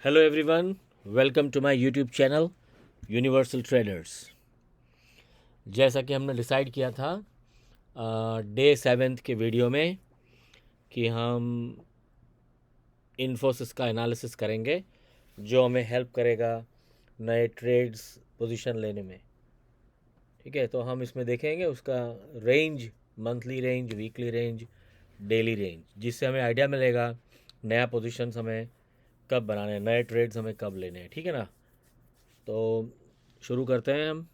Hello everyone, welcome to my YouTube channel universal traders. जैसा कि हमने डिसाइड किया था डे 7 के वीडियो में कि हम इन्फोसिस का एनालिसिस करेंगे जो हमें हेल्प करेगा नए ट्रेड्स पोजीशन लेने में। ठीक है, तो हम इसमें देखेंगे उसका range, monthly range, weekly range, daily range, जिससे हमें आइडिया मिलेगा नया पोजीशंस हमें कब बनाने हैं, नए ट्रेड्स हमें कब लेने हैं। ठीक है ना, तो शुरू करते हैं हम।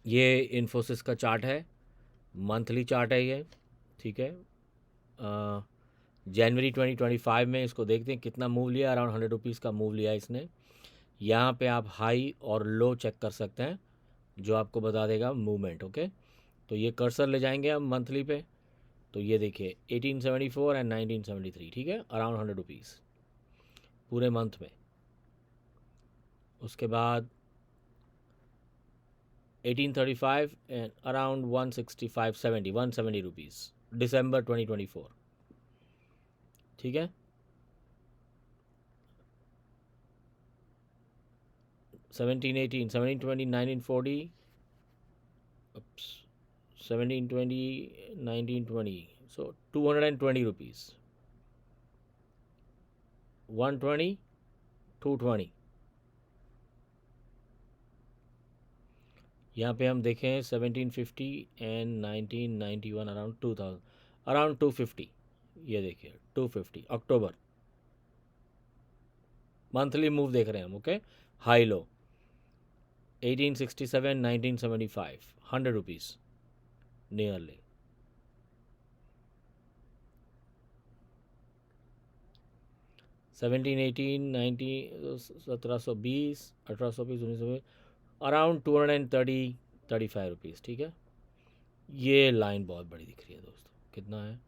ये इन्फोसिस का चार्ट है, मंथली चार्ट है ये। ठीक है, जनवरी 2025 में इसको देखते हैं कितना मूव लिया। अराउंड 100 रुपीज़ का मूव लिया इसने। यहाँ पे आप हाई और लो चेक कर सकते हैं जो आपको बता देगा मूवमेंट। ओके, तो ये कर्सर ले जाएंगे हम मंथली पे, तो ये देखिए 1874 एंड 1973। ठीक है, अराउंड 100 रुपीज़ पूरे मंथ में। उसके बाद 1835 एंड अराउंड 165 70 170 रुपीज़ दिसंबर 2024। ठीक है, 17 18 17 20 19 40, 17 20 19 20, so 220 rupees, 120, 220। यहाँ पे हम देखें 1750 एंड 1991 अराउंड 2000, अराउंड 250। ये देखिए 250 अक्टूबर मंथली मूव देख रहे हैं हम। Okay, high low 1867 1975 100 rupees nearly. 1718 90 1720 1820 1920 around 230 35 rupees. ठीक है, ये लाइन बहुत बड़ी दिख रही है दोस्तों। कितना है?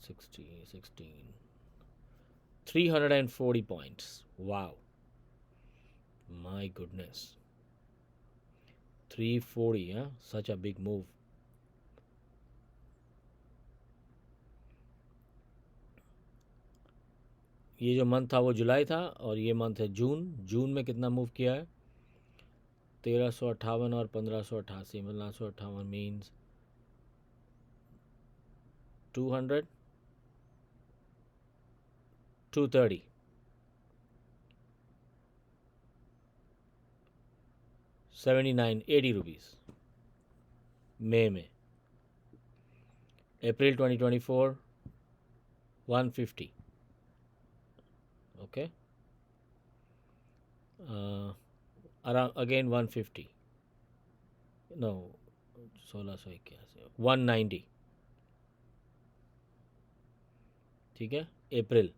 16 340 पॉइंट्स। Wow, my goodness, 340। हाँ, सच अ बिग मूव। ये जो मंथ था वो जुलाई था और ये मंथ है जून। जून में कितना मूव किया है? 1358 और 1588, मतलब 958 मीन्स 200 230 79 80 रुपीज़ मई में। April 2024 150। Okay, around again 150, no 1681 190। ठीक है, अप्रैल,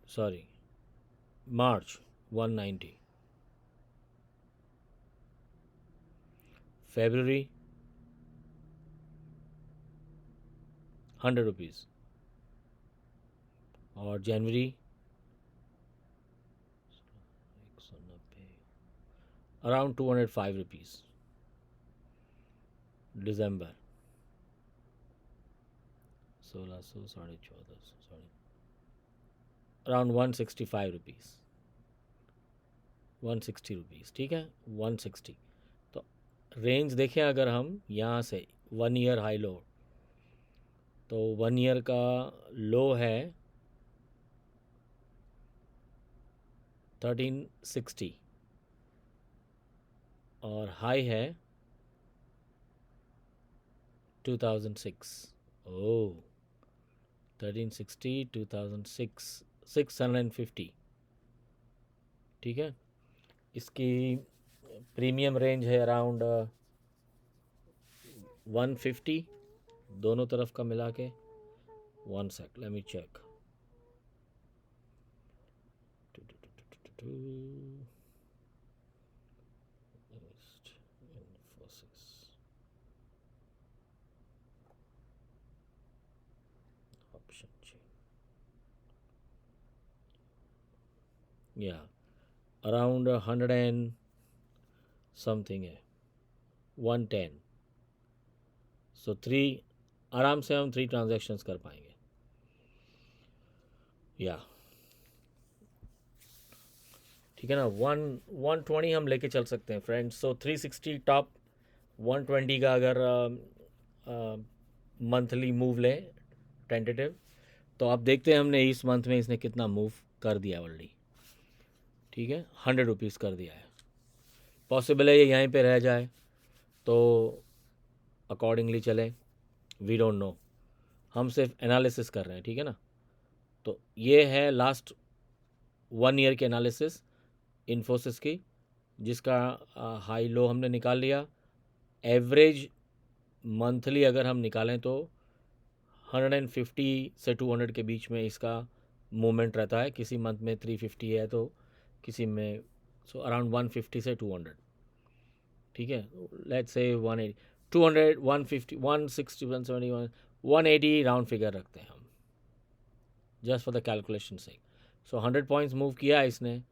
सॉरी मार्च 190, फरवरी 100 रुपीज़ और जनवरी 190 अराउंड 205 रुपीज़। दिसंबर 1600 1450 सॉरी अराउंड 165 रुपीज़ 160 रुपीज़। ठीक है, 160। तो रेंज देखें अगर हम यहाँ से 1 ईयर हाई लो, तो 1 ईयर का लो है 1360 और हाई है 2006। ओह, 1360 2006 650। ठीक है, इसकी प्रीमियम रेंज है अराउंड 150 दोनों तरफ का मिला के। 1 sec, let me check. Option या अराउंड 100 एंड समथिंग है, 110। सो 3 आराम से हम 3 ट्रांजैक्शंस कर पाएंगे। या ठीक है ना, 120 हम लेके चल सकते हैं फ्रेंड्स। सो 360 टॉप, 120 का अगर मंथली मूव लें टेंटेटिव, तो आप देखते हैं हमने इस मंथ में इसने कितना मूव कर दिया ऑलरेडी। ठीक है, 100 रुपीज़ कर दिया है। पॉसिबल है ये यहीं पे रह जाए, तो अकॉर्डिंगली चलें, वी डोंट नो, हम सिर्फ एनालिसिस कर रहे हैं। ठीक है ना, तो ये है लास्ट 1 ईयर की एनालिसिस इन्फोसिस की, जिसका हाई लो हमने निकाल लिया। एवरेज मंथली अगर हम निकालें तो 150 से 200 के बीच में इसका मूवमेंट रहता है। किसी मंथ में 350 है तो किसी में अराउंड 150 से 200। ठीक है, लेट्स से 180, 200, 150, 160, 171, 180 राउंड फिगर रखते हैं हम, जस्ट फॉर द कैलकुलेशन से। 100 पॉइंट्स मूव किया है इसने,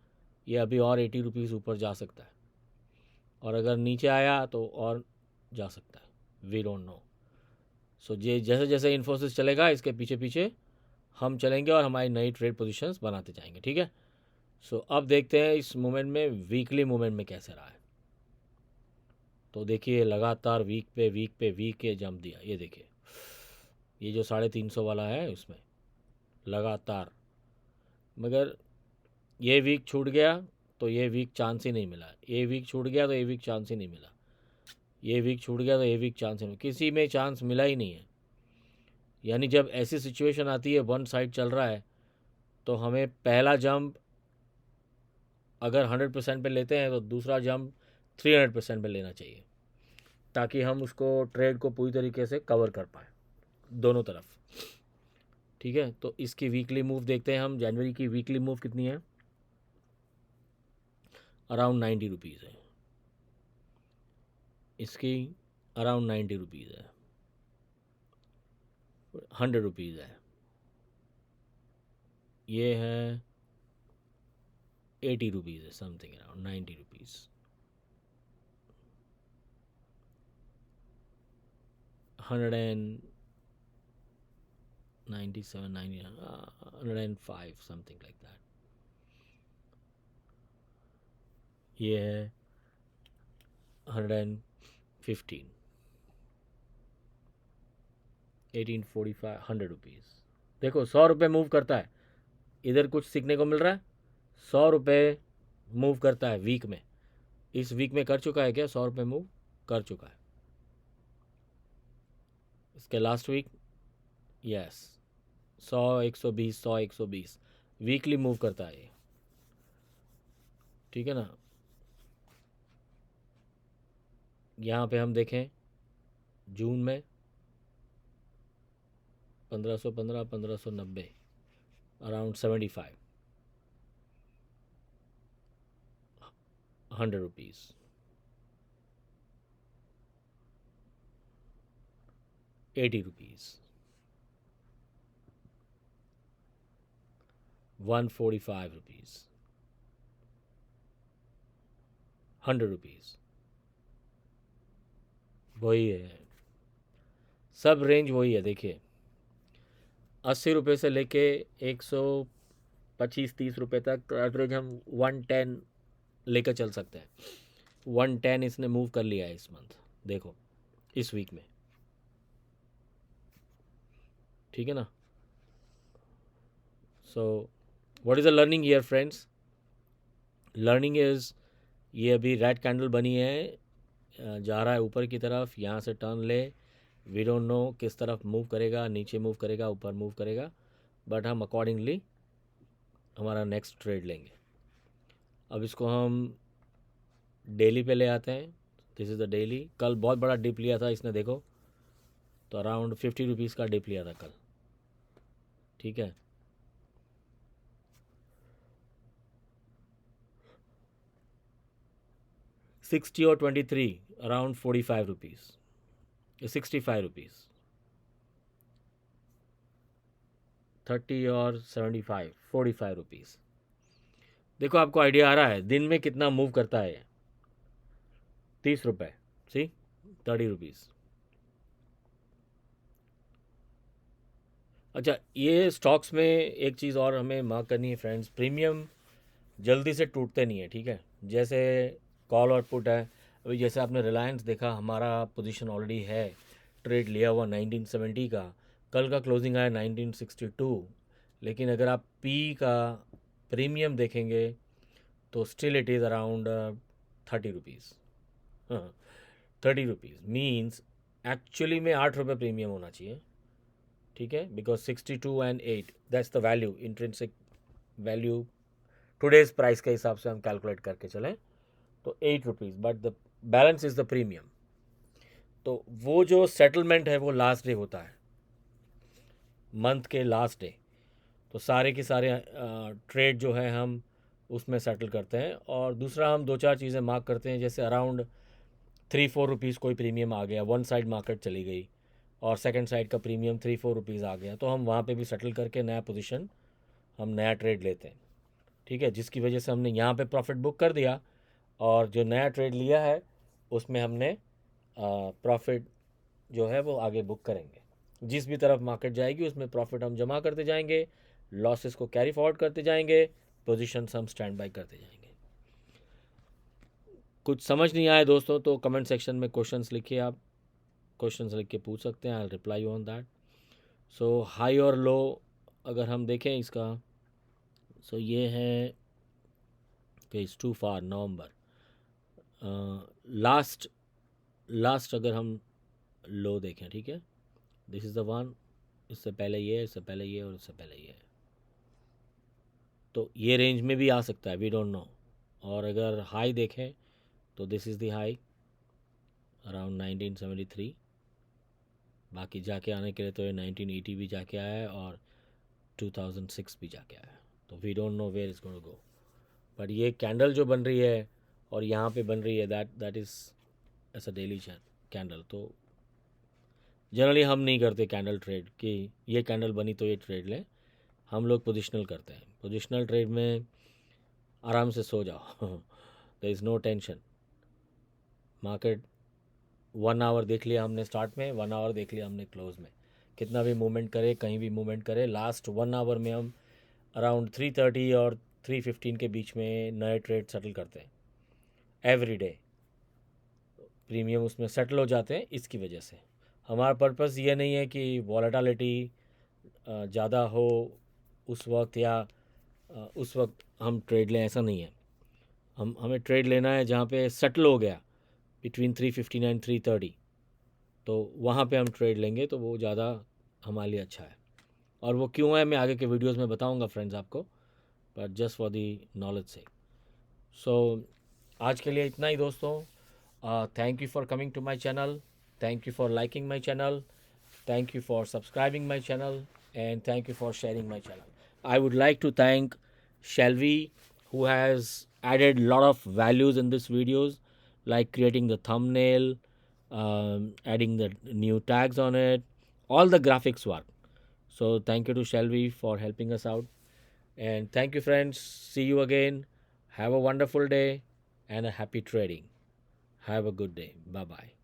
ये अभी और 80 रुपीज़ ऊपर जा सकता है, और अगर नीचे आया तो और जा सकता है, वी डोंट नो। सो ये जैसे जैसे इन्फोसिस चलेगा इसके पीछे पीछे हम चलेंगे और हमारी नई ट्रेड पोजीशंस बनाते जाएंगे। ठीक है, सो अब देखते हैं इस मूवमेंट में, वीकली मूवमेंट में कैसे रहा है। तो देखिए लगातार वीक पे वीक पे वीक के जंप दिया, ये देखिए, ये जो 350 वाला है उसमें लगातार, मगर ये वीक छूट गया तो ये वीक चांस ही नहीं मिला, ये वीक छूट गया तो ये वीक चांस ही नहीं मिला, ये वीक छूट गया तो ये वीक चांस ही नहीं, किसी में चांस मिला ही नहीं है। यानी जब ऐसी सिचुएशन आती है, वन साइड चल रहा है, तो हमें पहला जंप अगर 100% पे लेते हैं तो दूसरा जंप 300% पे लेना चाहिए, ताकि हम उसको ट्रेड को पूरी तरीके से कवर कर पाएँ दोनों तरफ। ठीक है, तो इसकी वीकली मूव देखते हैं हम। जनवरी की वीकली मूव कितनी है, अराउंड 90 रुपीज़ है इसकी, अराउंड 90 रुपीज़ है, 100 रुपीज़ है, ये है 80 रुपीज़ है, something around 90 rupees, 197, 90, 105, something like that. ये है 115, 1845, 100 रुपीज़। देखो 100 रुपये मूव करता है, इधर कुछ सीखने को मिल रहा है। 100 रुपये मूव करता है वीक में, इस वीक में कर चुका है क्या, 100 रुपये मूव कर चुका है। इसके last week, yes, 100, 120, 100, 120 weekly move करता है ये। ठीक है ना, यहाँ पे हम देखें जून में 1515, 1590, around 75, 100 rupees, 80 rupees, 145 rupees, 100 rupees, वही है, सब रेंज वही है। देखिए 80 रुपये से लेके 125-30 रुपये तक एवरेज हम 110 लेकर चल सकते हैं। 110 इसने मूव कर लिया है इस मंथ, देखो इस वीक में। ठीक है ना, so what is the learning here friends, learning is, ये अभी रेड कैंडल बनी है, जा रहा है ऊपर की तरफ, यहाँ से टर्न ले, वी डोंट नो किस तरफ मूव करेगा, नीचे मूव करेगा, ऊपर मूव करेगा, बट हम अकॉर्डिंगली हमारा नेक्स्ट ट्रेड लेंगे। अब इसको हम डेली पे ले आते हैं, दिस इज़ द डेली। कल बहुत बड़ा डिप लिया था इसने, देखो, तो अराउंड 50 रुपीज़ का डिप लिया था कल। ठीक है, $60 और 23, अराउंड 45 रुपीज़, 65 रुपीज़, 30 और 75, 45 रुपीज़। देखो आपको आइडिया आ रहा है दिन में कितना मूव करता है, 30 रुपये, सी 30 रुपीज़, अच्छा, ये स्टॉक्स में एक चीज़ और हमें मार्क करनी है फ्रेंड्स, प्रीमियम जल्दी से टूटते नहीं है, ठीक है। जैसे कॉल और पुट है, अभी जैसे आपने रिलायंस देखा, हमारा पोजीशन ऑलरेडी है ट्रेड लिया हुआ 1970 का, कल का क्लोजिंग आया 1962, लेकिन अगर आप पी का प्रीमियम देखेंगे तो still it is around 30 rupees. हाँ, 30 रुपीज़ मीन्स एक्चुअली में 8 रुपये प्रीमियम होना चाहिए, ठीक है, because 62 and 8 that's the value, intrinsic value today's price के हिसाब से हम कैलकुलेट करके चलें तो 8 rupees, but the balance is the premium. तो वो जो सेटलमेंट है वो लास्ट डे होता है, मंथ के लास्ट डे, तो सारे के सारे ट्रेड जो है हम उसमें सेटल करते हैं। और दूसरा हम दो चार चीज़ें मार्क करते हैं, जैसे अराउंड 3-4 रुपीज़ कोई प्रीमियम आ गया, वन साइड मार्केट चली गई और सेकंड साइड का प्रीमियम 3-4 रुपीज़ आ गया, तो हम वहाँ पे भी सेटल करके नया पोजीशन, हम नया ट्रेड लेते हैं, ठीक है, जिसकी वजह से हमने यहाँ पे प्रॉफिट बुक कर दिया और जो नया ट्रेड लिया है उसमें हमने प्रॉफिट जो है वो आगे बुक करेंगे। जिस भी तरफ मार्केट जाएगी उसमें प्रॉफिट हम जमा करते जाएंगे, लॉसेस को कैरी फॉरवर्ड करते जाएंगे, पोजीशंस हम स्टैंड बाय करते जाएंगे। कुछ समझ नहीं आए दोस्तों तो कमेंट सेक्शन में क्वेश्चंस लिखिए, आप क्वेश्चंस लिख के पूछ सकते हैं, I reply on that. So high और लो अगर हम देखें इसका, सो ये है कि it's too far November, last last अगर हम लो देखें, ठीक है, दिस इज़ द वन, इससे पहले ये, इससे पहले ये और इससे पहले ये, तो ये रेंज में भी आ सकता है, वी डोंट नो। और अगर हाई देखें तो this is the high around 1973, बाकी जाके आने के लिए तो ये 1980 भी जाके आया है और 2006 भी जाके आया है, तो we don't know where is going to go. But ये कैंडल जो बन रही है और यहाँ पे बन रही है, that is S a daily candle. तो जनरली हम नहीं करते कैंडल ट्रेड कि ये कैंडल बनी तो ये ट्रेड लें, हम लोग पोजिशनल करते हैं। पोजिशनल ट्रेड में आराम से सो जाओ, there is no tension. Market 1 hour देख लिया हमने स्टार्ट में, 1 आवर देख लिया हमने क्लोज में, कितना भी मूवमेंट करे, कहीं भी मूवमेंट करे, लास्ट 1 आवर में हम अराउंड 3:30 और 3:15 के बीच में नए ट्रेड सेटल करते हैं एवरी डे। प्रीमियम उसमें सेटल हो जाते हैं, इसकी वजह से हमारा पर्पस ये नहीं है कि वॉलेटिलिटी ज़्यादा हो उस वक्त, या उस वक्त हम ट्रेड लें, ऐसा नहीं है। हमें ट्रेड लेना है जहाँ पे सेटल हो गया बिटवीन 3:15 एंड 3:30, तो वहाँ पे हम ट्रेड लेंगे, तो वो ज़्यादा हमारे लिए अच्छा है। और वो क्यों है मैं आगे के वीडियोस में बताऊंगा फ्रेंड्स आपको, but just for the knowledge से। सो आज के लिए इतना ही दोस्तों। Thank you for coming to my channel, thank you for liking my channel, thank you for subscribing my channel, and thank you for sharing my channel. I would like to thank Shelby, who has added a lot of values in this videos, like creating the thumbnail, adding the new tags on it, all the graphics work. So thank you to Shelby for helping us out, and thank you friends, see you again, have a wonderful day and a happy trading. Have a good day, bye bye.